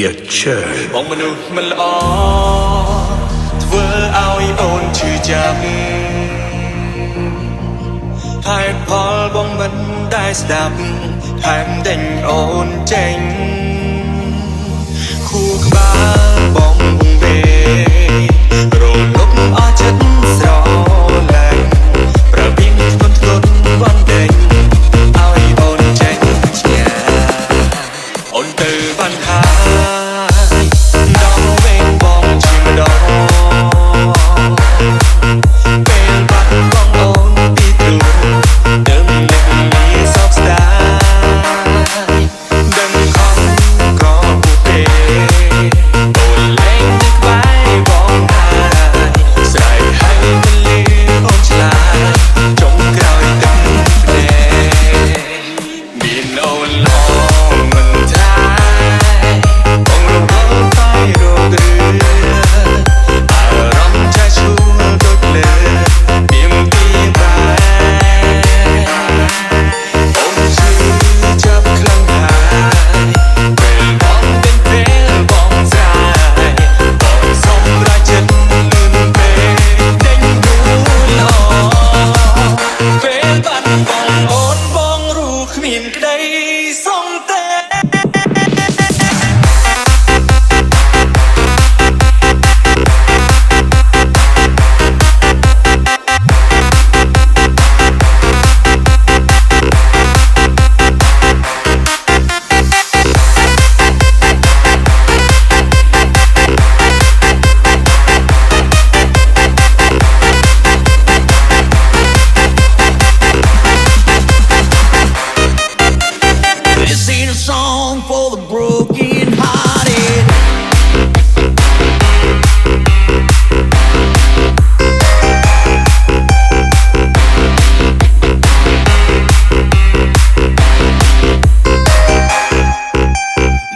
Dear Church បងមនុស្សមិនល្អធ្វើឲ្យអូនឈឺចាប់ហេតុផលបងមិនដែលស្ដាប់ថែមដេញអូនចេញខួរក្បាលបងវង្វេរលប់អស់ចិត្តស្រឡាញ់ប្រវីងធ្ងន់ធ្ងរបងដេញឲ្យអូនចេញឆ្ងាយអូនទៅបានហើយដល់វេងបងជិះម្ដងពេលបាត់បងអូនពីទូដឹងលេចលាសោកស្ដាយដឹងខំក្រពុះទេអូនលែងនៅក្បែរបងហើយស្រែកឲ្យមិនលឺអូនឆ្លាតចុងក្រោយទឹកភ្នែកមានអូនល្អមិនថាបងរវល់តែរករឿងអារម្មណ៍ចាស់ឈួលដូចលើពីមទីបែអូនឈឺចាប់ខ្លាំងហើយពេលបងเป็นពេលបងស្រាយបងសម្រាប់ចិត្តលឿនពេកដេញដួលល្អពេលបាត់បងអូនបងรู้គ្មានក្តីសុំទេ This ain't a song for the broken hearted.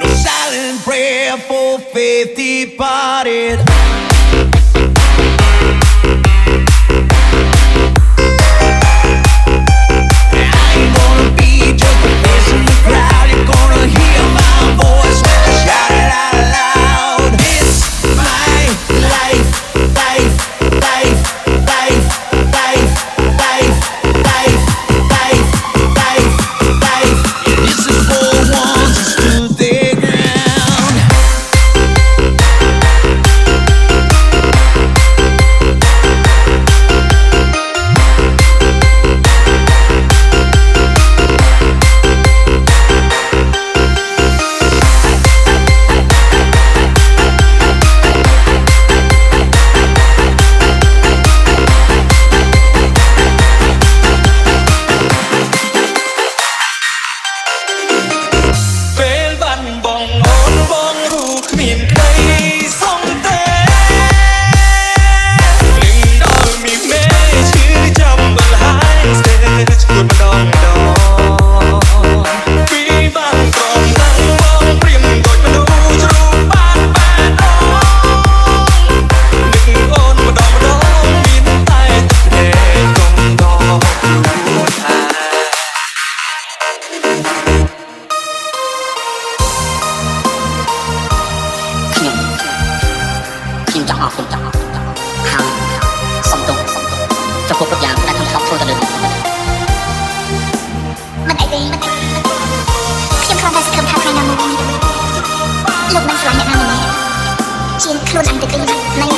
No silent prayer for faith departed. I ain't gonna be just a face in the crowd. You're gonna hear my voice when I shout it out loud. It's my life, life, life, life, life, life, life, life, life, life. And this is for ones who stood their ground. ពេលបាត់បងអូនបងรู้គ្មានក្តីសុំទេលឹងដល់មានមេឈឺចាំមិនហើយស្ទើរឈួតម្ដងពីបាត់ព្រមដឹងបងព្រៀមដូចមនុស្សជ្រូកបានអូនឹកអូនម្ដងមានតែទឹកភ្នែកកុំដកខ្លួនអា ខ្ញុំចង់អរគុណហើយសូមទោសចំពោះគ្រប់យ៉ាងដែលខ្ញុំធ្លាប់ធ្វើទៅលើលោកមិនអីទេខ្ញុំគ្រាន់តែសង្ឃឹមថាថ្ងៃណាមួយលោកបានស្រឡាញ់អ្នកណាម្នាក់ជាងខ្លួនឯងទៅវិញ